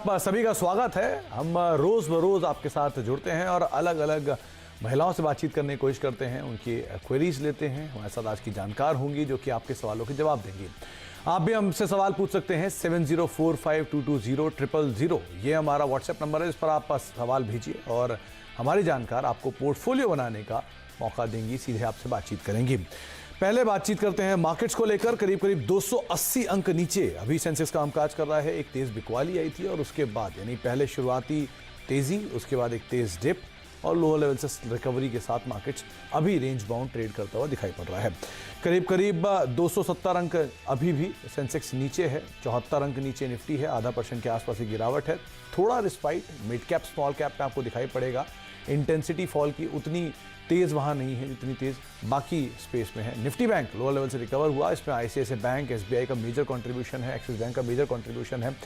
आप सभी का स्वागत है। हम रोज बरोज आपके साथ जुड़ते हैं और अलग अलग महिलाओं से बातचीत करने की कोशिश करते हैं, उनकी क्वेरीज लेते हैं। हमारे साथ आज की जानकार होंगी जो कि आपके सवालों के जवाब देंगी। आप भी हमसे सवाल पूछ सकते हैं 7045220000। ये हमारा व्हाट्सएप नंबर है, इस पर आप सवाल भेजिए और हमारी जानकार आपको पोर्टफोलियो बनाने का मौका देंगी, सीधे आपसे बातचीत करेंगी। पहले बातचीत करते हैं मार्केट्स को लेकर। करीब करीब 280 अंक नीचे अभी सेंसेक्स कामकाज कर रहा है। एक तेज बिकवाली आई थी और उसके बाद यानी पहले शुरुआती तेजी, उसके बाद एक तेज डिप और लोअर लेवल से रिकवरी के साथ मार्केट्स अभी रेंज बाउंड ट्रेड करता हुआ दिखाई पड़ रहा है। करीब करीब 270 अंक अभी भी सेंसेक्स नीचे है, 74 अंक नीचे निफ्टी है, आधा % के आसपास की गिरावट है। थोड़ा respite mid cap small cap में आपको दिखाई पड़ेगा। इंटेंसिटी फॉल की उतनी तेज वहां नहीं है जितनी तेज बाकी स्पेस में है। निफ्टी बैंक लोअर लेवल से रिकवर हुआ, इसमें आईसीआईसीआई बैंक, एसबीआई का मेजर कंट्रीब्यूशन है, एक्सिस बैंक का मेजर कंट्रीब्यूशन है।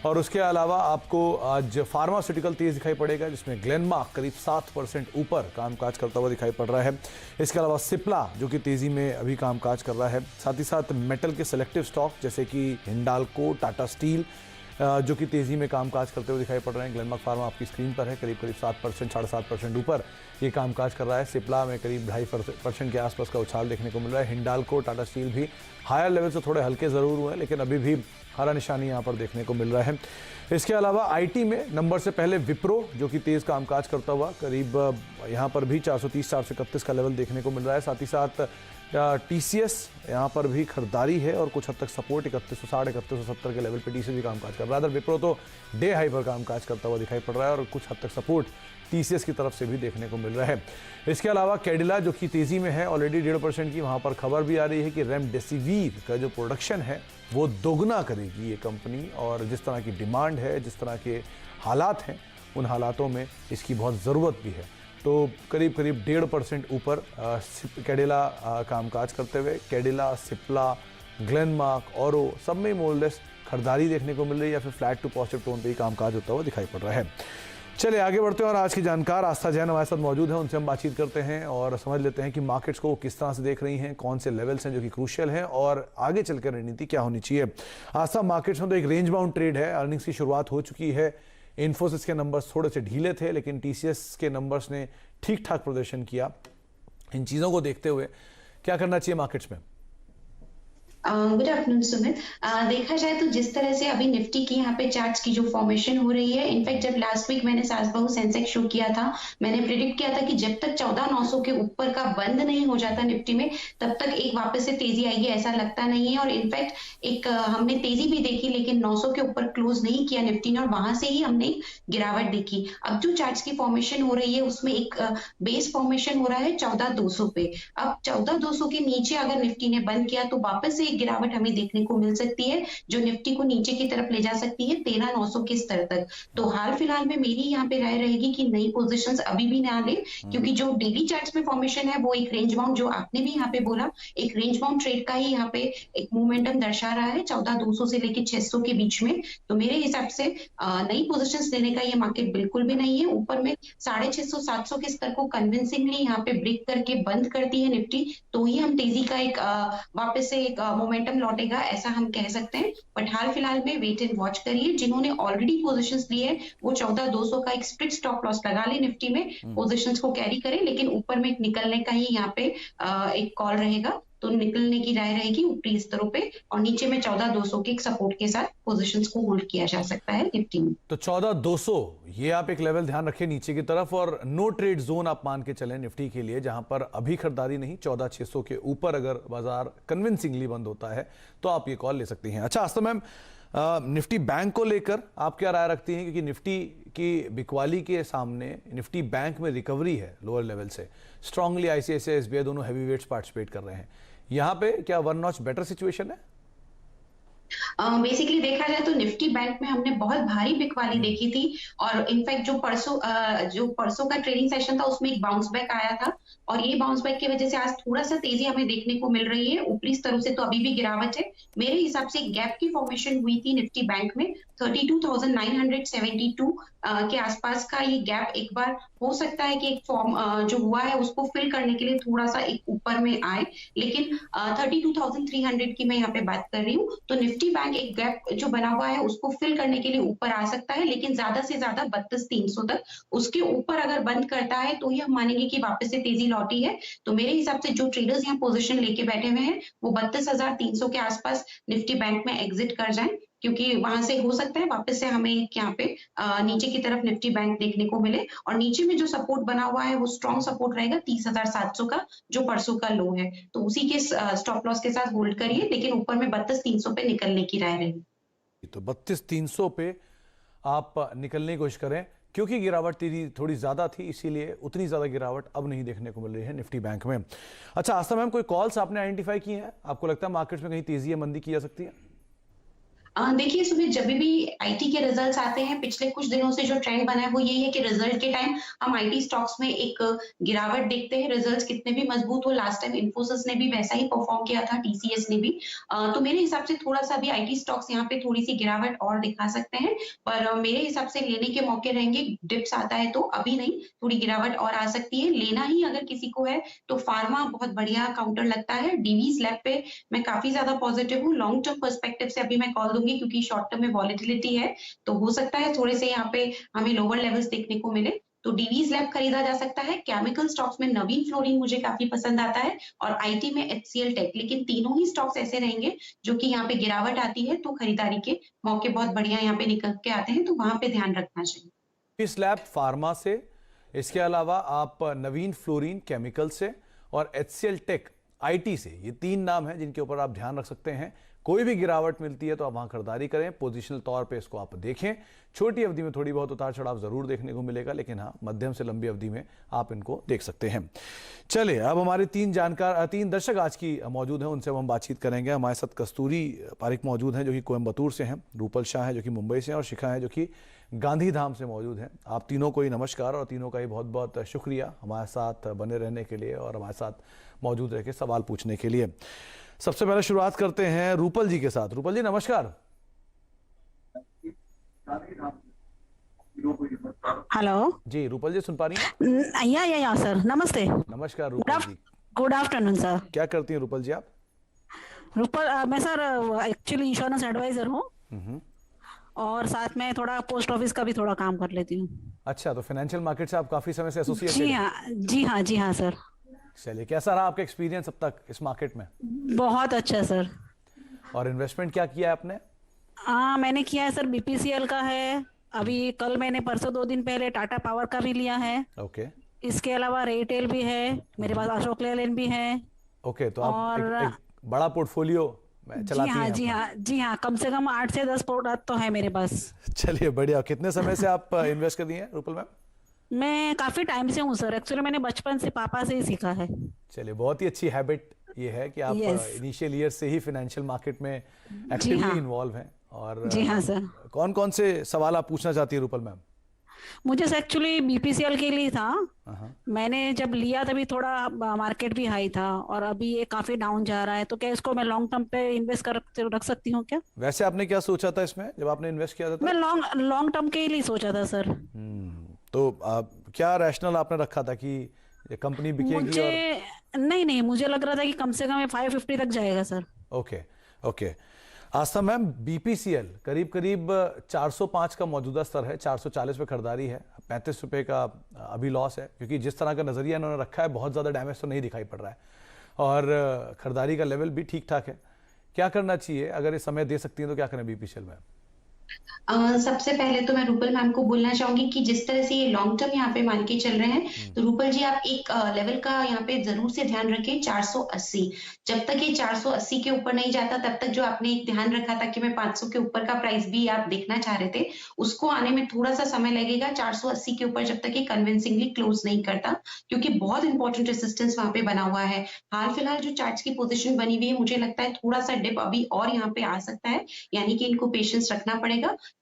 और उसके अलावा आपको आज फार्मास्यूटिकल तेज दिखाई पड़ेगा, जिसमें ग्लेनमार्क करीब 7% ऊपर कामकाज करता हुआ दिखाई पड़ रहा है। इसके अलावा सिप्ला जो कि तेजी में अभी कामकाज कर रहा है। साथ ही साथ मेटल के सेलेक्टिव स्टॉक जैसे कि हिंडाल्को, टाटा स्टील जो कि तेजी में कामकाज करते हुए दिखाई पड़ रहे हैं। ग्लेनमार्क फार्मा आपकी स्क्रीन पर है, करीब 7%, 7.5% ऊपर ये कामकाज कर रहा है। सिप्ला में करीब 2.5% के आसपास का उछाल देखने को मिल रहा है। हिंडाल्को, टाटा स्टील भी हायर लेवल से थोड़े हल्के ज़रूर हुए हैं, लेकिन अभी भी हरा निशानी यहाँ पर देखने को मिल रहा है। इसके अलावा आईटी में नंबर से पहले विप्रो जो कि तेज़ कामकाज करता हुआ करीब यहाँ पर भी 430, 431 का लेवल देखने को मिल रहा है। साथ ही साथ टीसीएस यहाँ पर भी खरीदारी है और कुछ हद तक सपोर्ट 3160, 3170 के लेवल पे टीसीएस भी कामकाज कर रहा है। विप्रो तो डे हाई पर कामकाज करता हुआ दिखाई पड़ रहा है और कुछ हद तक सपोर्ट टीसीएस की तरफ से भी देखने को मिल रहा है। इसके अलावा कैडिला जो कि तेजी में है ऑलरेडी 1.5% की, वहाँ पर खबर भी आ रही है कि रेमडेसिविर का जो प्रोडक्शन है वो दोगुना करेगी ये कंपनी, और जिस तरह की डिमांड है, जिस तरह के हालात हैं, उन हालातों में इसकी बहुत ज़रूरत भी है। तो करीब करीब 1.5% ऊपर कैडिला कामकाज करते हुए, कैडिला, सिप्ला, ग्लेनमार्क, औरो सब में मोरलेस खरीदारी देखने को मिल रही है या फिर फ्लैट टू पॉजिटिव टोन पे ही कामकाज होता हुआ दिखाई पड़ रहा है। चलिए आगे बढ़ते हैं और आज की जानकार आस्था जैन हमारे साथ मौजूद है, उनसे हम बातचीत करते हैं और समझ लेते हैं कि मार्केट्स को किस तरह से देख रही हैं, कौन से लेवल्स हैं जो कि क्रूशियल हैं और आगे चलकर रणनीति क्या होनी चाहिए। आस्था, मार्केट्स में तो एक रेंज बाउंड ट्रेड है, अर्निंग्स की शुरुआत हो चुकी है। इन्फोसिस के नंबर्स थोड़े से ढीले थे, लेकिन टीसीएस के नंबर्स ने ठीक ठाक प्रदर्शन किया। इन चीज़ों को देखते हुए क्या करना चाहिए मार्केट्स में? Good afternoon Sumit. देखा जाए तो जिस तरह से अभी निफ्टी की यहाँ पे चार्ट्स की जो फॉर्मेशन हो रही है, इनफैक्ट जब लास्ट वीक मैंने सास बहू सेंसेक्स शो किया था, मैंने प्रिडिक्ट किया था कि जब तक 14,900 के ऊपर का बंद नहीं हो जाता निफ्टी में, तब तक एक वापस से तेजी आएगी, ऐसा लगता नहीं है। और इनफैक्ट एक हमने तेजी भी देखी, लेकिन 900 के ऊपर क्लोज नहीं किया निफ्टी ने और वहां से ही हमने गिरावट देखी। अब जो चार्ट्स की फॉर्मेशन हो रही है उसमें एक बेस फॉर्मेशन हो रहा है 14,200 पे। अब 14,200 के नीचे अगर निफ्टी ने बंद किया तो वापस से गिरावट हमें देखने को मिल सकती है, जो निफ्टी को नीचे की तरफ ले जा सकती है 13,900 के स्तर तक। तो हाल फिलहाल में मेरी यहाँ पे राय रहेगी कि नई पोजीशंस अभी भी ना ले, क्योंकि जो डेली चार्ट्स में फॉर्मेशन है वो एक रेंज बाउंड, जो आपने भी यहाँ पे बोला, एक रेंज बाउंड ट्रेड का ही यहाँ पे एक मोमेंटम दर्शा रहा है 14,200 से लेकर 600 के बीच में। तो मेरे हिसाब से नई पोजीशंस लेने का ये मार्केट बिल्कुल भी नहीं है। ऊपर में 650, 700 के स्तर को कन्विंसिंगली यहाँ पे ब्रेक करके बंद करती है निफ्टी, तो ही हम तेजी का एक वापस से एक मोमेंटम लौटेगा, ऐसा हम कह सकते हैं। बट हाल फिलहाल में वेट एंड वॉच करिए। जिन्होंने ऑलरेडी पोजीशंस ली है वो 14,200 का एक स्प्लिट स्टॉप लॉस लगा ले, निफ्टी में पोजीशंस को कैरी करें, लेकिन ऊपर में निकलने का ही यहाँ पे एक कॉल रहेगा। तो निकलने की राय रहेगी ऊपरी स्तरों पे, और नीचे में 14,200 के एक सपोर्ट के साथ पोजीशंस को होल्ड किया जा सकता है निफ्टी में। तो 14,200 ये आप एक लेवल ध्यान रखें नीचे की तरफ, और नो ट्रेड जोन आप मान के चलें निफ्टी के लिए, जहां पर अभी खरीदारी नहीं। 14,600 के ऊपर अगर बाजार कन्विंसिंगली बंद होता है तो आप ये कॉल ले सकती हैं। अच्छा आस्था मैम, निफ्टी बैंक को लेकर आप क्या राय रखती हैं? क्योंकि निफ्टी की बिकवाली के सामने निफ्टी बैंक में रिकवरी है लोअर लेवल से, स्ट्रांगली आईसीआईसीआई, एसबीआई दोनों हैवी वेट्स पार्टिसिपेट कर रहे हैं। यहाँ पे क्या वन नॉच बेटर सिचुएशन है? बेसिकली देखा जाए तो निफ्टी बैंक में हमने बहुत भारी बिकवाली देखी थी, और इनफैक्ट जो परसों का ट्रेडिंग सेशन था उसमें एक बाउंस बैक आया था, और ये बाउंस बैक की वजह से आज थोड़ा सा तेजी हमें देखने को मिल रही है। ऊपरी स्तरों से तो अभी भी गिरावट है। मेरे हिसाब से गैप की फॉर्मेशन हुई थी निफ्टी बैंक में 32,972 के आसपास का। ये गैप एक बार हो सकता है कि एक फॉर्म जो हुआ है उसको फिल करने के लिए थोड़ा सा एक ऊपर में आए, लेकिन 32,300 की मैं यहाँ पे बात कर रही हूँ। तो निफ्टी निफ्टी बैंक एक गैप जो बना हुआ है उसको फिल करने के लिए ऊपर आ सकता है, लेकिन ज्यादा से ज्यादा 32,300 तक। उसके ऊपर अगर बंद करता है तो ही हम मानेंगे कि वापस से तेजी लौटी है। तो मेरे हिसाब से जो ट्रेडर्स यहाँ पोजीशन लेके बैठे हुए हैं वो 32,300 के आसपास निफ्टी बैंक में एग्जिट कर जाएं, क्योंकि वहां से हो सकता है वापस से हमें यहाँ पे नीचे की तरफ निफ्टी बैंक देखने को मिले। और नीचे में जो सपोर्ट बना हुआ है वो स्ट्रॉन्ग सपोर्ट रहेगा 30,700 का, जो परसों का लो है। तो उसी के स्टॉप लॉस के साथ होल्ड करिए, लेकिन ऊपर में 32,300 पे निकलने की राय रहेगी। तो 32,300 पे आप निकलने की कोशिश करें, क्योंकि गिरावट तेरी थोड़ी ज़्यादा थी, इसीलिए उतनी ज़्यादा गिरावट अब नहीं देखने को मिल रही है निफ्टी बैंक में। अच्छा आस्था मैम, कोई कॉल्स आपने आइडेंटिफाई की हैं? आपको लगता है मार्केट्स में कहीं तेजी या मंदी की जा सकती है? देखिए सुमित, जब भी आईटी के रिजल्ट्स आते हैं, पिछले कुछ दिनों से जो ट्रेंड बना है वो यही है कि रिजल्ट के टाइम हम आईटी स्टॉक्स में एक गिरावट देखते हैं। रिजल्ट्स कितने भी मजबूत हो, लास्ट टाइम इन्फोसिस ने भी वैसा ही परफॉर्म किया था, टीसीएस ने भी। तो मेरे हिसाब से थोड़ा सा भी आईटी स्टॉक्स यहाँ पे थोड़ी सी गिरावट और दिखा सकते हैं, पर मेरे हिसाब से लेने के मौके रहेंगे। डिप्स आता है तो अभी नहीं, थोड़ी गिरावट और आ सकती है। लेना ही अगर किसी को है तो फार्मा बहुत बढ़िया काउंटर लगता है। डीवीज लैब पे मैं काफी ज्यादा पॉजिटिव हूँ। लॉन्ग टर्म पर्सपेक्टिव से अभी मैं कॉल दूंगी, क्योंकि शॉर्ट टर्म में वॉलेटिलिटी है, तो हो सकता है थोड़े से यहाँ पे हमें लोअर लेवल्स देखने को मिले। तो डीवीज लैब खरीदा जा सकता है। केमिकल स्टॉक्स में नवीन फ्लोरिन मुझे काफी पसंद आता है, और आईटी में एचसीएल टेक। लेकिन तीनों ही स्टॉक्स ऐसे रहेंगे जो कि यहाँ पे गिरावट आती है तो खरीदारी के मौके बहुत बढ़िया यहाँ पे निकल के आते हैं, तो वहां पे ध्यान रखना चाहिए। इस लैब फार्मा से, इसके अलावा आप नवीन फ्लोरीन केमिकल से, और एचसीएल टेक आईटी से, ये 3 नाम हैं जिनके ऊपर आप ध्यान रख सकते हैं। कोई भी गिरावट मिलती है तो आप वहां खरीदारी करें, पोजिशनल तौर पे इसको आप देखें। छोटी अवधि में थोड़ी बहुत उतार चढ़ाव जरूर देखने को मिलेगा, लेकिन हाँ मध्यम से लंबी अवधि में आप इनको देख सकते हैं। चलिए अब हमारे 3 दर्शक आज की मौजूद हैं, उनसे हम बातचीत करेंगे। हमारे साथ कस्तूरी पारिक मौजूद हैं जो कि कोयम्बतूर से हैं, रूपल शाह हैं जो कि मुंबई से हैं, और शिखा हैं जो कि गांधीधाम से मौजूद हैं। आप तीनों को ही नमस्कार, और तीनों का ही बहुत बहुत शुक्रिया हमारे साथ बने रहने के लिए और हमारे साथ मौजूद रह के सवाल पूछने के लिए। सबसे पहले शुरुआत करते हैं रूपल जी के साथ। रूपल जी नमस्कार। हेलो जी रूपल जी सुन पा रही हैं? या सर, नमस्ते। नमस्कार Rupal ji. Good afternoon sir. क्या करती हैं रूपल जी आप? रूपल मैं सर एक्चुअली इंश्योरेंस एडवाइजर हूँ, और साथ में थोड़ा पोस्ट ऑफिस का भी थोड़ा काम कर लेती हूँ। अच्छा, तो फाइनेंशियल मार्केट से आप काफी समय से एसोसिएटेड जी हैं? हाँ, जी हाँ सर। चलिए, कैसा रहा आपका एक्सपीरियंस अब तक इस मार्केट में? बहुत अच्छा सर। और इन्वेस्टमेंट क्या किया है आपने? मैंने किया है सर, बीपीसीएल का है। अभी कल मैंने परसों 2 दिन पहले टाटा पावर का भी लिया है। ओके इसके अलावा रेटेल भी है मेरे पास, अशोक लेलैंड भी है। ओके, तो आप और एक बड़ा पोर्टफोलियो चलाती हैं अपना। जी हाँ, कम से कम 8 से 10 प्रोडक्ट तो है मेरे पास। चलिए बढ़िया। कितने समय से आप इन्वेस्ट कर रही हैं रूपल मैम? मैं काफी टाइम से हूँ सर, एक्चुअली मैंने बचपन से पापा से ही सीखा है। चलिए, बहुत ही अच्छी हैबिट ये है कि आप इनिशियल ईयर से ही फाइनेंशियल मार्केट में एक्टिवली इन्वॉल्व हैं। और जी हाँ सर। कौन कौन से सवाल आप पूछना चाहती है रूपल मैम? मुझे एक्चुअली बीपीसीएल के लिए था। मैंने जब लिया तभी थोड़ा मार्केट भी हाई था, और अभी ये काफी डाउन जा रहा है, तो क्या इसको मैं लॉन्ग टर्म पे इन्वेस्ट कर रख सकती हूँ क्या? वैसे आपने क्या सोचा था इसमें जब आपने इन्वेस्ट किया था? मैं लॉन्ग टर्म के लिए सोचा था सर। तो क्या रैशनल आपने रखा था कि ये कंपनी बिकेगी? मुझे नहीं, मुझे लग रहा था कि कम से कम 550 तक जाएगा सर। ओके। आस्था मैम, बीपीसीएल करीब करीब 405 का मौजूदा स्तर है, 440 पे खरीदारी है, 35 रुपए का अभी लॉस है, क्योंकि जिस तरह का नजरिया इन्होंने रखा है बहुत ज्यादा डैमेज तो नहीं दिखाई पड़ रहा है, और खरीदारी का लेवल भी ठीक ठाक है। क्या करना चाहिए? अगर इस समय दे सकती हैं तो क्या करें बीपीसीएल में? सबसे पहले तो मैं रूपल मैम को बोलना चाहूंगी कि जिस तरह से ये लॉन्ग टर्म यहाँ पे मान के चल रहे हैं, तो रूपल जी आप एक लेवल का यहाँ पे जरूर से ध्यान रखें, 480। जब तक ये 480 के ऊपर नहीं जाता तब तक जो आपने एक ध्यान रखा था कि मैं 500 के ऊपर का प्राइस भी आप देखना चाह रहे थे, उसको आने में थोड़ा सा समय लगेगा। 480 के ऊपर जब तक ये कन्विंसिंगली क्लोज नहीं करता, क्योंकि बहुत इंपॉर्टेंट रेसिस्टेंस वहां पे बना हुआ है। हाल फिलहाल जो चार्ट की पोजिशन बनी हुई है, मुझे लगता है थोड़ा सा डिप अभी और यहाँ पे आ सकता है, यानी कि इनको पेशेंस रखना पड़ेगा।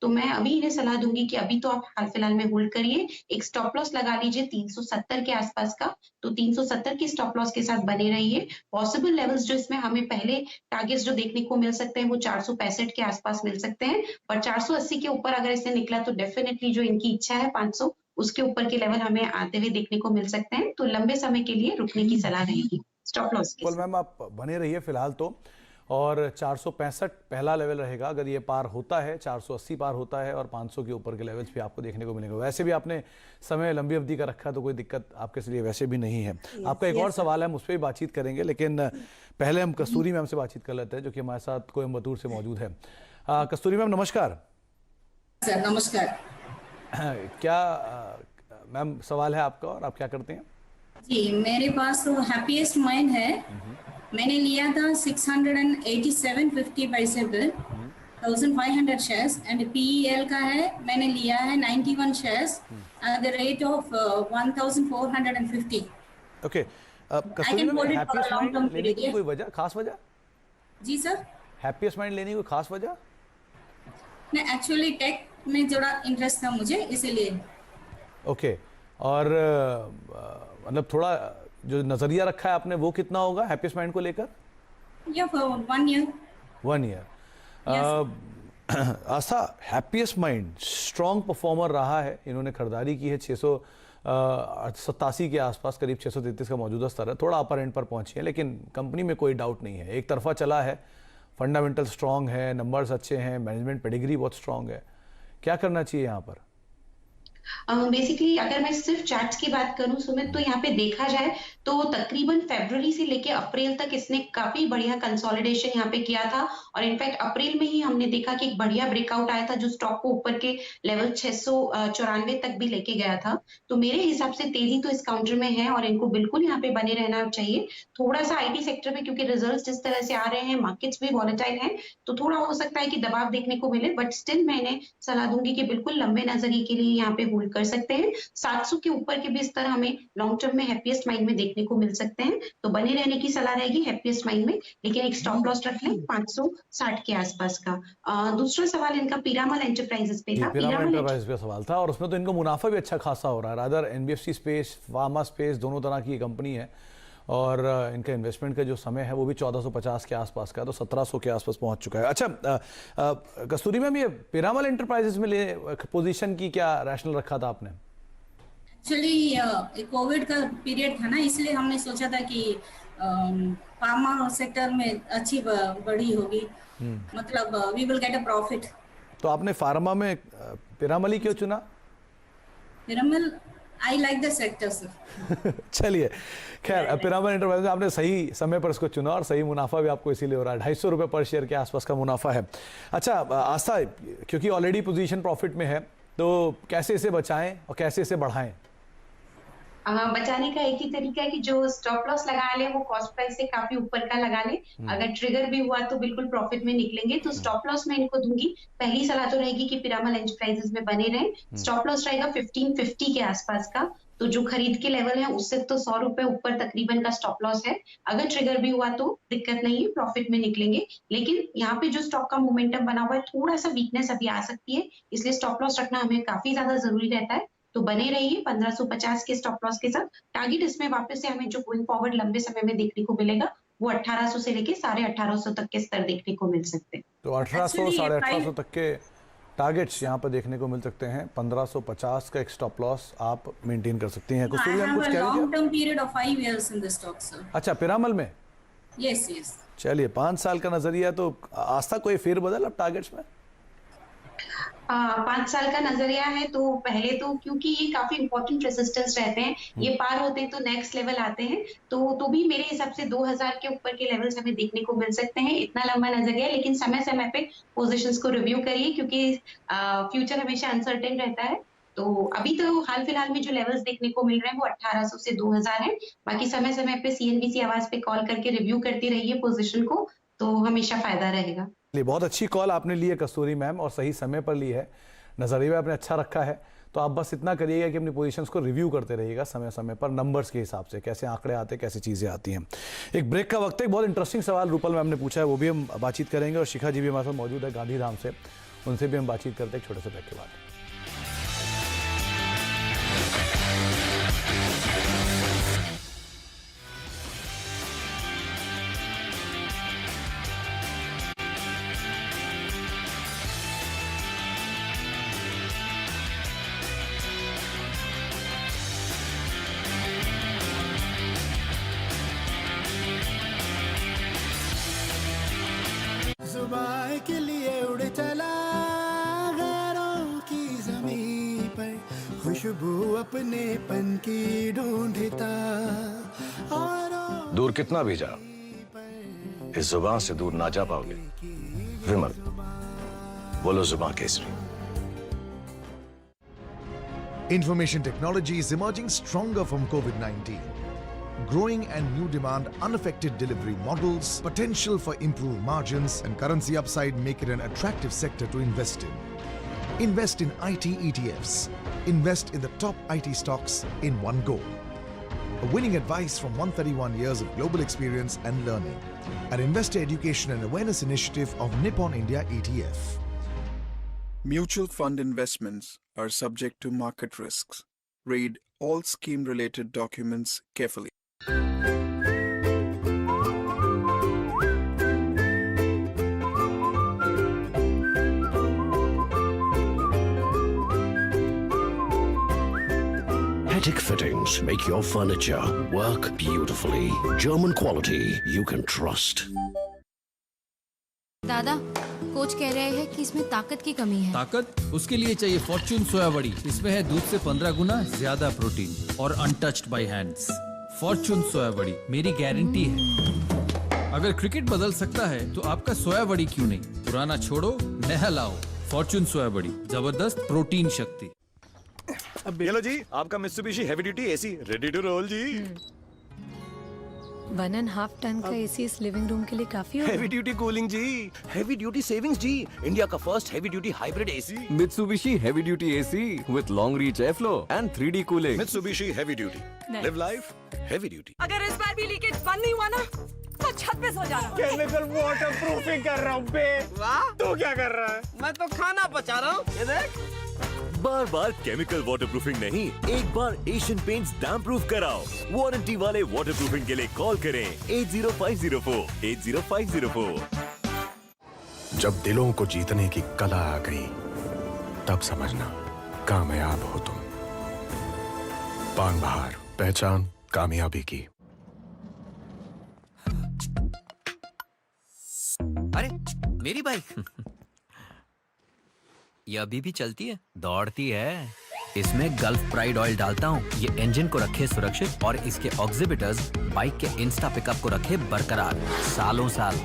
तो मैं अभी इन्हें सलाह दूंगी कि अभी तो आप हाल फिलहाल में होल्ड करिए। एक स्टॉप लॉस लगा लीजिए 370 के आसपास का, तो 370 की स्टॉप लॉस के साथ बने रहिए। पॉसिबल लेवल्स जो इसमें हमें पहले टारगेट्स जो देखने को मिल सकते हैं वो 465 के आसपास मिल सकते हैं, पर 480 के ऊपर अगर इसे निकला तो डेफिनेटली जो इनकी इच्छा है 500, उसके ऊपर के लेवल हमें आते हुए देखने को मिल सकते हैं। तो लंबे समय के लिए रुकने की सलाह रहेगी स्टॉप लॉस के साथ। मैम आप बने रहिए फिलहाल तो, और 465 पहला लेवल रहेगा। अगर ये पार होता है, 480 पार होता है और 500 के ऊपर के लेवल्स भी आपको देखने को मिलेंगे। वैसे भी आपने समय लंबी अवधि का रखा तो कोई दिक्कत आपके लिए वैसे भी नहीं है। आपका एक और सवाल है, हम उस पर भी बातचीत करेंगे, लेकिन पहले हम कस्तूरी मैम से बातचीत कर लेते हैं जो कि हमारे साथ कोयम्बतूर से मौजूद है। कस्तूरी मैम नमस्कार। सर नमस्कार। क्या मैम सवाल है आपका और आप क्या करते हैं? जी मेरे पास तो हैप्पीएस्ट माइंड है, मैंने लिया था 687.50 पैसे पर 1500 शेयर्स एंड PEL का है, मैंने लिया है 91 shares at the rate of 1450। Okay Kasturi ma'am, happiest mind लेने की कोई वजह, खास वजह? जी सर। हैप्पीएस्ट माइंड लेने की कोई खास वजह? नहीं, एक्चुअली टेक में थोड़ा इंटरेस्ट था मुझे इसीलिए। ओके और मतलब थोड़ा जो नजरिया रखा है आपने वो कितना होगा हैप्पीएस्ट माइंड को लेकर? या for 1 year. 1 year. Aastha, happiest mind strong performer रहा है, इन्होंने खरीदारी की है 687 के आसपास, करीब 633 का मौजूदा स्तर है, थोड़ा अपर एंड पर पहुंची है, लेकिन कंपनी में कोई डाउट नहीं है, एक तरफा चला है, फंडामेंटल स्ट्रॉन्ग है, नंबर्स अच्छे हैं, मैनेजमेंट पेडिग्री बहुत स्ट्रॉन्ग है। क्या करना चाहिए यहाँ पर? बेसिकली अगर मैं सिर्फ चार्ट्स की बात करूं सुमित, तो यहाँ पे देखा जाए तो तकरीबन फरवरी से लेके अप्रैल तक इसने काफी बढ़िया कंसोलिडेशन यहाँ पे किया था और इनफैक्ट अप्रैल में ही हमने देखा कि एक बढ़िया ब्रेकआउट आया था जो स्टॉक को ऊपर के लेवल 694 तक भी लेके गया था। तो मेरे हिसाब से तेजी तो इस काउंटर में है और इनको बिल्कुल यहाँ पे बने रहना चाहिए। थोड़ा सा IT सेक्टर में क्योंकि रिजल्ट जिस तरह से आ रहे हैं, मार्केट्स भी वॉलेटाइल हैं, तो थोड़ा हो सकता है कि दबाव देखने को मिले, बट स्टिल मैंने सलाह दूंगी कि बिल्कुल लंबे नजरिए के लिए यहाँ पे होल्ड कर सकते हैं। 700 के ऊपर के भी स्तर हमें लॉन्ग टर्म में हैप्पीएस्ट माइंड में देखने को मिल सकते हैं, तो बने रहने की सलाह रहेगी हैप्पीएस्ट माइंड में, लेकिन एक स्टॉप लॉस रख लें 560 के आसपास का। दूसरा सवाल इनका पीरामल एंटरप्राइजेस पे था। पीरामल एंटरप्राइजेस पे सवाल था और उसमें तो इनको मुनाफा भी अच्छा खासा हो रहा है। Rather NBFC space, pharma space, दोनों तरह की कंपनी है और इनका इन्वेस्टमेंट का जो समय है वो भी 1450 के आसपास का है, तो 1700 के आसपास पहुंच चुका है। अच्छा कस्तूरी मैम, ये पीरामल एंटरप्राइजेस में पोजीशन की क्या रैशनल रखा था आपने? एक्चुअली कोविड का पीरियड था ना, इसलिए हमने सोचा था कि फार्मा सेक्टर में अच्छी बढ़ी होगी, मतलब we will get a profit. तो आपने फार्मा में पीरामल ही क्यों चुना? Piramal, I like the sector sir. चलिए खैर, पीरामल एंटरप्राइजेस आपने सही समय पर इसको चुना और सही मुनाफा भी आपको इसीलिए हो रहा है, 250 रुपये पर शेयर के आसपास का मुनाफा है। अच्छा आस्था, क्योंकि ऑलरेडी पोजीशन प्रॉफिट में है, तो कैसे इसे बचाएं और कैसे इसे बढ़ाएं? बचाने का एक ही तरीका है कि जो स्टॉप लॉस लगा ले वो कॉस्ट प्राइस से काफी ऊपर का लगा ले, अगर ट्रिगर भी हुआ तो बिल्कुल प्रॉफिट में निकलेंगे। तो स्टॉप लॉस मैं इनको दूंगी, पहली सलाह तो रहेगी कि पीरामल एंटरप्राइजेस में बने रहें। स्टॉप लॉस रहेगा 1550 के आसपास का, तो जो खरीद के लेवल है उससे तो 100 रुपए ऊपर तकरीबन का स्टॉप लॉस है। अगर ट्रिगर भी हुआ तो दिक्कत नहीं है, प्रॉफिट में निकलेंगे, लेकिन यहाँ पे जो स्टॉक का मोमेंटम बना हुआ है थोड़ा सा वीकनेस अभी आ सकती है, इसलिए स्टॉप लॉस रखना हमें काफी ज्यादा जरूरी रहता है। तो बने रहिए 1550 के स्टॉप लॉस के साथ। टारगेट इसमें वापस से हमें जो गोइंग फॉरवर्ड लंबे समय में देखने को मिलेगा वो 1800 से लेके 1850 तक के स्तर देखने को मिल सकते हैं। तो 1800 1850 तक के टारगेट्स यहाँ पर देखने को मिल सकते हैं। 1550 का एक स्टॉप लॉस आप मेंटेन कर सकती हैं। कुछ long term period of 5 years in the stock sir. अच्छा, पीरामल में? Yes yes. चलिए 5 साल का नजरिया, तो आस्था कोई फेरबदल अब टारगेट्स में? 5 साल का नजरिया है तो पहले तो क्योंकि ये काफी इंपॉर्टेंट रेजिस्टेंस रहते हैं, ये पार होते हैं तो नेक्स्ट लेवल आते हैं, तो भी मेरे हिसाब से 2000 के ऊपर के लेवल्स हमें देखने को मिल सकते हैं। इतना लंबा नजरिया है, लेकिन समय समय पे पोजीशंस को रिव्यू करिए क्योंकि फ्यूचर हमेशा अनसर्टेन रहता है। तो अभी तो हाल फिलहाल में जो लेवल्स देखने को मिल रहे हैं वो 1800 से 2000 है। बाकी समय समय पे CNBC आवाज पे कॉल करके रिव्यू करती रहिए पोजीशन को, तो हमेशा फायदा रहेगा। बहुत अच्छी कॉल आपने ली है कस्तूरी मैम और सही समय पर ली है, नजरिया आपने अच्छा रखा है। तो आप बस इतना करिएगा कि अपनी पोजीशंस को रिव्यू करते रहिएगा समय समय पर, नंबर्स के हिसाब से कैसे आंकड़े आते हैं, कैसे चीज़ें आती हैं। एक ब्रेक का वक्त है। एक बहुत इंटरेस्टिंग सवाल रूपल मैम ने पूछा है, वो भी हम बातचीत करेंगे और शिखा जी भी हमारे साथ मौजूद है गांधीधाम से, उनसे भी हम बातचीत करते हैं एक छोटे से ब्रेक के बाद। पर खुशबू अपनेपन की ढूंढता और दूर कितना भी जा, इस जुबान से दूर ना जा पाओगे। विमल, बोलो जुबान Kesari. Information technology is emerging stronger from COVID-19. Growing and new demand, unaffected delivery models, potential for improved margins, and currency upside make it an attractive sector to invest in. Invest in IT ETFs. Invest in the top IT stocks in one go. A winning advice from 131 years of global experience and learning. An investor education and awareness initiative of Nippon India ETF. Mutual fund investments are subject to market risks. Read all scheme-related documents carefully. Hetic Fittings make your furniture work beautifully. German quality you can trust. दादा, coach कह रहे हैं कि इसमें ताकत की कमी है। ताकत? उसके लिए चाहिए फॉर्च्यून सोया बड़ी। इसमें है दूध से 15 गुना ज्यादा प्रोटीन और अनटच्ड बाय हैंड्स। फॉर्च्यून सोया बड़ी मेरी गारंटी है। अगर क्रिकेट बदल सकता है तो आपका सोया बड़ी क्यों नहीं? पुराना छोड़ो, नया लाओ। फॉर्च्यून सोया बड़ी, जबरदस्त प्रोटीन शक्ति। ये लो जी, आपका Mitsubishi heavy duty AC ready to roll जी। 1.5 टन का एसी इस लिविंग रूम के लिए काफी होगा। हेवी ड्यूटी कूलिंग जी, हेवी ड्यूटी सेविंग्स जी, इंडिया का first heavy duty hybrid AC. Mitsubishi heavy duty AC with long reach airflow and 3D cooling. Mitsubishi heavy duty, live life heavy duty। अगर इस बार भी लीकेज बंद नहीं हुआ ना तो छत पे सो जाना। केमिकल वाटर प्रूफिंग कर रहा हूँ बे। वाह, तू क्या कर रहा है? मैं तो खाना बचा रहा हूँ। ये देख, बार बार केमिकल वाटरप्रूफिंग नहीं, एक बार एशियन पेंट्स डैम प्रूफ कराओ। वारंटी वाले वाटरप्रूफिंग के लिए कॉल करें 80504 80504। जब दिलों को जीतने की कला आ गई, तब समझना कामयाब हो तुम। पान बहार, पहचान कामयाबी की। अरे मेरी बाइक ये अभी भी चलती है, दौड़ती है। इसमें गल्फ प्राइड ऑयल डालता हूँ, ये इंजन को रखे सुरक्षित और इसके ऑक्सीबिटर्स बाइक के इंस्टा पिकअप को रखे बरकरार सालों साल।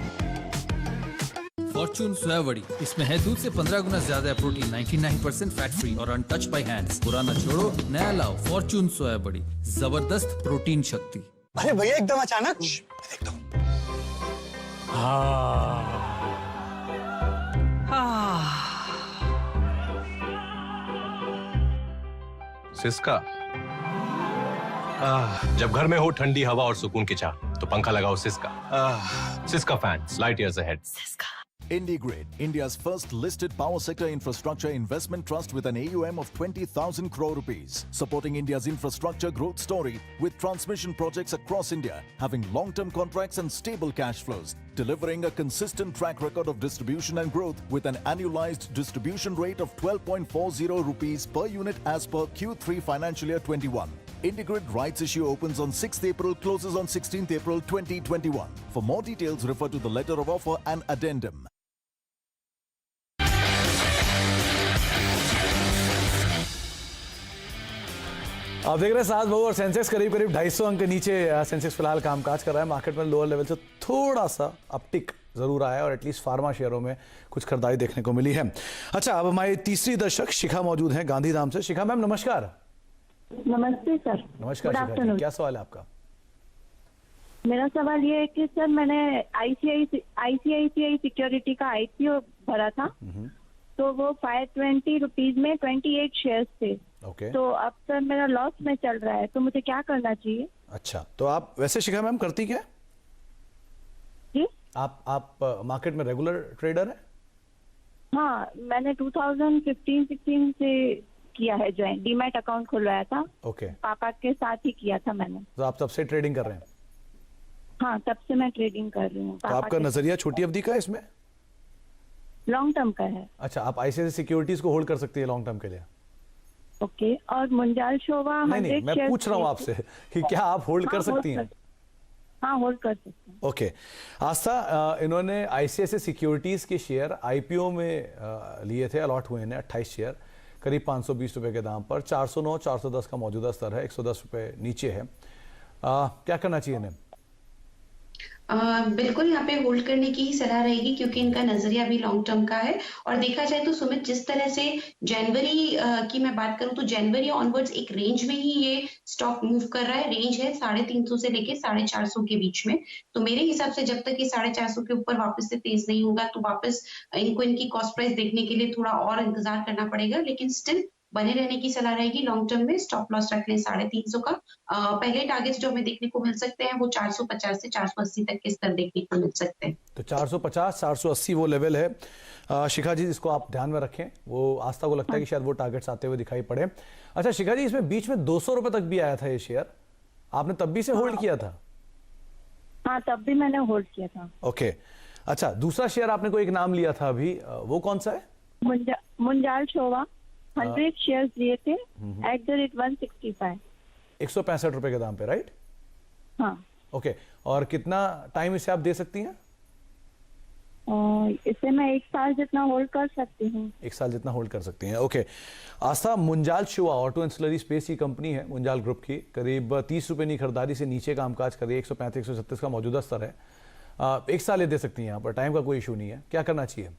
फॉर्च्यून सोया बड़ी, इसमें है दूध से 15 गुना ज्यादा प्रोटीन, 99% फैट फ्री और अनटच्ड बाय हैंड्स। पुराना छोड़ो, नया लाओ। फॉर्च्यून सोया बड़ी, जबरदस्त प्रोटीन शक्ति। अरे भैया एकदम अचानक। एकदम। सिस्का। जब घर में हो ठंडी हवा और सुकून की चाह, तो पंखा लगाओ Syska. Syska fans, light years ahead. IndiGrid, India's first listed power sector infrastructure investment trust with an AUM of 20,000 crore rupees, supporting India's infrastructure growth story with transmission projects across India, having long-term contracts and stable cash flows, delivering a consistent track record of distribution and growth with an annualized distribution rate of 12.40 rupees per unit as per Q3 financial year 21. IndiGrid rights issue opens on 6th April, closes on 16th April 2021. For more details, refer to the letter of offer and addendum. आप देख रहे हैं सात बहू और Sensex करीब 250 अंक के नीचे सेंसेक्स फिलहाल कामकाज कर रहा है। मार्केट में लोअर लेवल से थोड़ा सा अपटिक जरूर आया और एटलीस्ट फार्मा शेयरों में कुछ खरीदारी देखने को मिली है। अच्छा, अब हमारी तीसरी दर्शक शिखा मौजूद हैं गांधीधाम से। शिखा मैम नमस्कार। नमस्ते सर। नमस्कार शिखा जी, क्या सवाल है आपका? मेरा सवाल ये है कि सर मैंने आईसीआईसीआई सिक्योरिटी का आईपीओ भरा था, तो वो 520 रुपीज में 28 शेयर्स थे। तो अब सर मेरा लॉस में चल रहा है, तो मुझे क्या करना चाहिए? अच्छा, तो आप वैसे शिखा मैम करती क्या? जी, आप मार्केट में रेगुलर ट्रेडर है? हाँ, मैंने 2015-16 से किया है ज्वाइन, डीमैट अकाउंट खुलवाया था। पापा के साथ ही किया था मैंने। तो आप तब से ट्रेडिंग कर रहे हैं? हाँ, तब से मैं ट्रेडिंग कर रही हूँ। तो आपका नजरिया छोटी अवधि का है इसमें? लॉन्ग टर्म का है। अच्छा, आप आईसीआईसीआई सिक्योरिटीज को होल्ड कर सकती है लॉन्ग टर्म के लिए? ओके, और मुंजाल शोभा 100 मैं पूछ रहा हूँ आपसे कि क्या आप होल्ड कर सकती हैं? हाँ, होल्ड कर सकते हैं। ओके, आस्था, इन्होंने आईसीआईसीआई सिक्योरिटीज के शेयर आईपीओ में लिए थे, अलॉट हुए हैं 28 शेयर। करीब 520 रुपए के दाम पर। 409 410 का मौजूदा स्तर है, 110 रुपए नीचे है। क्या करना चाहिए इन्हें? बिल्कुल यहाँ पे होल्ड करने की ही सलाह रहेगी, क्योंकि इनका नजरिया भी लॉन्ग टर्म का है। और देखा जाए तो सुमित, जिस तरह से जनवरी की मैं बात करूं तो जनवरी ऑनवर्ड्स एक रेंज में ही ये स्टॉक मूव कर रहा है। रेंज है 350 से लेके 450 के बीच में। तो मेरे हिसाब से जब तक ये 450 के ऊपर वापस से तेज नहीं होगा तो वापस इनको इनकी कॉस्ट प्राइस देखने के लिए थोड़ा और इंतजार करना पड़ेगा। लेकिन स्टिल बने रहने की सलाह रहेगी लॉन्ग टर्म में। स्टॉप लॉस रख लें 350 का। पहले टारगेट्स जो हमें देखने को मिल सकते हैं वो 450 से 480 तक के स्तर देखने को मिल सकते हैं। तो 450 480 वो लेवल है। शिखा जी, इसको आप ध्यान में रखें। वो आस्था को लगता है कि शायद वो टारगेट्स आते हुए दिखाई पड़े। अच्छा शिखा जी, इसमें बीच में 200 रुपए तक भी आया था ये शेयर, आपने तब भी से होल्ड किया था? हाँ, तब भी मैंने होल्ड किया था। ओके, अच्छा दूसरा शेयर आपने कोई एक नाम लिया था अभी, वो कौन सा है? मुंजाल शोवा 100 शेयर्स लिए थे एट द रेट 165, 165 रुपए के दाम पे, राइट? हाँ। ओके, और कितना टाइम इसे आप दे सकती हैं? इसे मैं 1 साल जितना होल्ड कर सकती हूँ। 1 साल जितना होल्ड कर सकती हैं। ओके, आस्था, मुंजाल शुआ ऑटो एंसिलरी स्पेस की कंपनी है, मुंजाल ग्रुप की, करीब 30 रुपए की खरीदारी से नीचे कामकाज कर रही है। 135 136 का मौजूदा स्तर है। 1 साल ये दे सकती हैं यहाँ पर, टाइम का कोई इशू नहीं है। क्या करना चाहिए?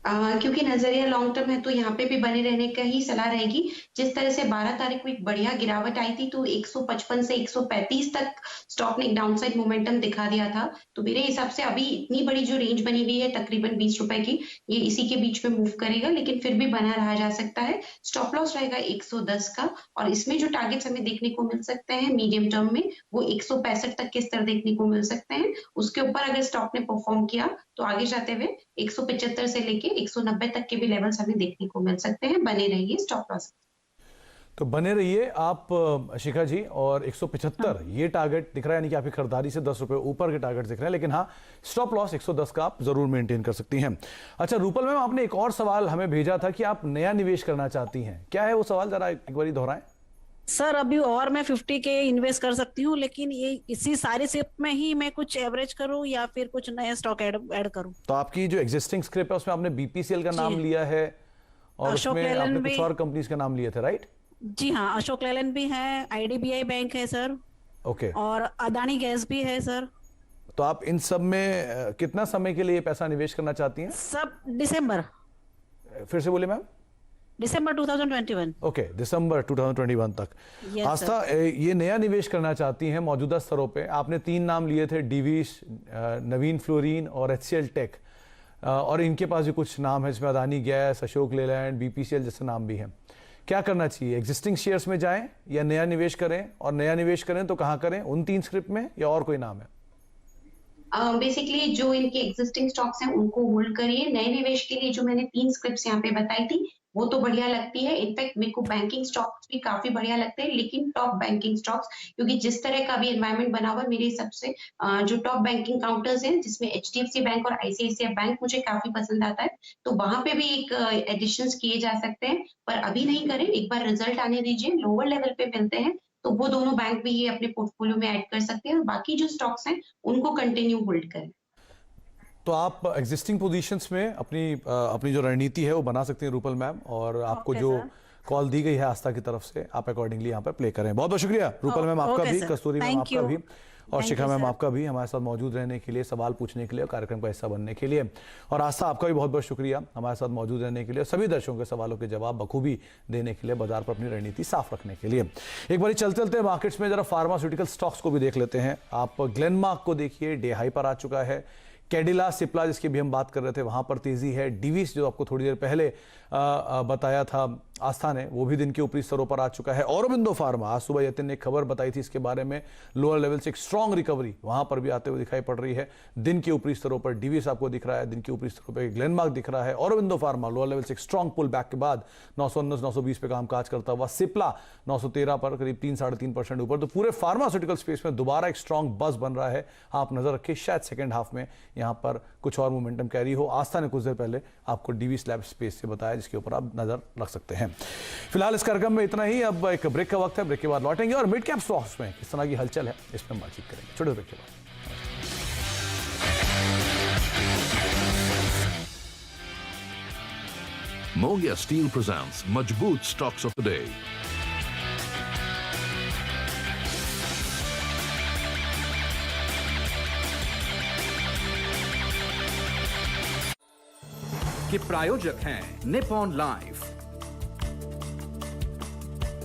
क्योंकि नजरिया लॉन्ग टर्म है तो यहाँ पे भी बने रहने का ही सलाह रहेगी। जिस तरह से 12 तारीख को एक बढ़िया गिरावट आई थी तो 155 से 135 तक स्टॉक ने एक डाउनसाइड मोमेंटम दिखा दिया था। तो मेरे हिसाब से अभी इतनी बड़ी जो रेंज बनी हुई है तकरीबन 20 रुपए की, ये इसी के बीच में मूव करेगा, लेकिन फिर भी बना रहा जा सकता है। स्टॉप लॉस रहेगा 110 का, और इसमें जो टारगेट्स हमें देखने को मिल सकते हैं मीडियम टर्म में वो 165 तक के स्तर देखने को मिल सकते हैं। उसके ऊपर अगर स्टॉक ने परफॉर्म किया तो आगे जाते हुए 175 से लेके 190 तक के भी लेवल्स हमें देखने को मिल सकते हैं। बने रहिए स्टॉप लॉस। तो बने रहिए आप शिखा जी, और 175 ये टारगेट दिख रहा है, यानी कि आपकी खरीदारी से 10 रुपए ऊपर के टारगेट दिख रहे हैं, लेकिन हाँ स्टॉप लॉस 110 का आप जरूर मेंटेन कर सकती हैं। अच्छा रूपल मैम, आपने एक और सवाल हमें भेजा था कि आप नया निवेश करना चाहती हैं, क्या है वो सवाल, जरा एक बार दोहराएं। सर अभी और मैं 50 के इन्वेस्ट कर सकती हूँ, लेकिन ये इसी सारी स्क्रिप में ही मैं कुछ एवरेज करूँ या फिर कुछ नया स्टॉक ऐड करूँ? तो आपकी जो एग्जिस्टिंग स्क्रिप है उसमें आपने बीपीसीएल का नाम लिया है और उसमें आपने कुछ और कंपनीज के नाम लिए थे, राइट? जी हाँ, अशोक लेलैंड भी है, आईडीबीआई बैंक है सर, ओके, और अदानी गैस भी है सर। तो आप इन सब में कितना समय के लिए पैसा निवेश करना चाहती हैं? सब दिसंबर। फिर से बोले मैम? दिसंबर 2021। ओके, दिसंबर 2021 तक। आस्था, ये नया निवेश करना चाहती हैं मौजूदा स्तरों पे। आपने 3 नाम लिए थे, डिवीस, नवीन फ्लोरीन और एचसीएल टेक, और इनके पास भी कुछ नाम है जिसमें अदानी गैस, अशोक लेलैंड, बीपीसीएल जैसे नाम भी हैं। क्या करना चाहिए? एग्जिस्टिंग शेयर्स में जाएं या नया निवेश करें? और नया निवेश करें तो कहां करें, उन 3 स्क्रिप्ट में या और कोई नाम है? बेसिकली जो इनके एग्जिस्टिंग स्टॉक्स हैं उनको होल्ड करिए। नए निवेश के लिए जो मैंने 3 स्क्रिप्ट्स यहाँ पे बताई थी वो तो बढ़िया लगती है। इनफैक्ट मेरे को बैंकिंग स्टॉक्स भी काफी बढ़िया लगते हैं, लेकिन टॉप बैंकिंग स्टॉक्स, क्योंकि जिस तरह का भी एनवायरनमेंट बना हुआ है, मेरे हिसाब से जो टॉप बैंकिंग काउंटर्स हैं जिसमें एचडीएफसी बैंक और आईसीआईसीआई बैंक मुझे काफी पसंद आता है, तो वहां पे भी एक एडिशंस किए जा सकते हैं। पर अभी नहीं करें, एक बार रिजल्ट आने दीजिए, लोअर लेवल पे मिलते हैं तो वो दोनों बैंक भी ये अपने पोर्टफोलियो में ऐड कर सकते हैं, और बाकी जो स्टॉक्स हैं उनको कंटिन्यू होल्ड करें। तो आप एग्जिस्टिंग पोजीशंस में अपनी जो रणनीति है वो बना सकते हैं रूपल मैम, और आपको जो कॉल दी गई है आस्था की तरफ से आप अकॉर्डिंगली यहाँ पे प्ले करें। बहुत बहुत शुक्रिया रूपल मैम आपका भी, कस्तूरी मैम आपका भी, और शिखा मैम आपका भी हमारे साथ मौजूद रहने के लिए, सवाल पूछने के लिए, कार्यक्रम का हिस्सा बनने के लिए। और आस्था आपका भी बहुत बहुत शुक्रिया हमारे साथ मौजूद रहने के लिए, सभी दर्शकों के सवालों के जवाब बखूबी देने के लिए, बाजार पर अपनी रणनीति साफ रखने के लिए। एक बार चलते चलते मार्केट्स में जरा फार्मास्यूटिकल स्टॉक्स को भी देख लेते हैं। आप ग्लेनमार्क को देखिए, डे हाई पर आ चुका है। कैडिला, सिप्ला जिसकी भी हम बात कर रहे थे वहां पर तेजी है। डिवीस जो आपको थोड़ी देर पहले बताया था आस्था ने, वो भी दिन के ऊपरी स्तरों पर आ चुका है। औरोबिंदो फार्मा, आज सुबह यतिन ने खबर बताई थी इसके बारे में, लोअर लेवल से एक स्ट्रॉन्ग रिकवरी वहां पर भी आते हुए दिखाई पड़ रही है। दिन के ऊपरी स्तरों पर डिवीस आपको दिख रहा है, दिन के ऊपरी स्तरों पर ग्लेनमार्क दिख रहा है। औरोबिंदो फार्मा लोअर लेवल से एक स्ट्रॉन्ग पुल बैक के बाद 919 920 पे कामकाज करता हुआ। सिप्ला 913 पर करीब 3-3.5% ऊपर। तो पूरे फार्मास्यूटिकल स्पेस में दोबारा एक स्ट्रॉन्ग बस बन रहा है। आप नजर रखिए, शायद सेकेंड हाफ में यहां पर कुछ और मोमेंटम कैरी हो। आस्था ने कुछ देर पहले आपको डिवीस लैब स्पेस से बताया, जिसके ऊपर आप नजर रख सकते हैं। फिलहाल इस कार्यक्रम में इतना ही। अब एक ब्रेक का वक्त है, ब्रेक के बाद लौटेंगे और मिड कैप स्टॉक्स में किस तरह की हलचल है इस पर बातचीत करेंगे। छोटे ब्रेक के बाद। Mogia Steel presents Majboot Stocks of the Day. के प्रायोजक हैं निपॉन लाइफ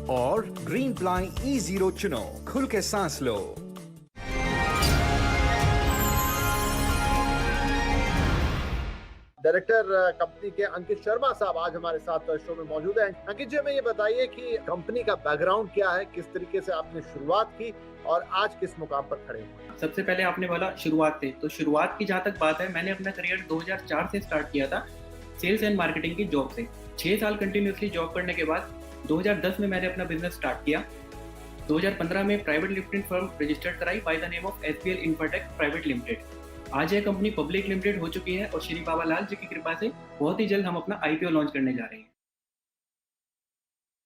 और ग्रीन प्लाई E0 चुनो, खुल के सांस लो। डायरेक्टर कंपनी के अंकित शर्मा साहब आज हमारे साथ शो में मौजूद हैं। अंकित जी, हमें ये बताइए कि कंपनी का बैकग्राउंड क्या है, किस तरीके से आपने शुरुआत की और आज किस मुकाम पर खड़े हैं? सबसे पहले आपने बोला शुरुआत से, तो शुरुआत की जहाँ तक बात है, मैंने अपना करियर 2004 से स्टार्ट किया था सेल्स एंड मार्केटिंग की जॉब से। 6 साल कंटिन्यूसली जॉब करने के बाद 2010 में मैंने अपना बिजनेस स्टार्ट किया। 2015 में प्राइवेट लिमिटेड फर्म रजिस्टर्ड कराई by the name of SPL infotech private limited. आज यह कंपनी पब्लिक लिमिटेड हो चुकी है और श्री बाबा लाल जी की कृपा से बहुत ही जल्द हम अपना IPO लॉन्च करने जा रहे हैं।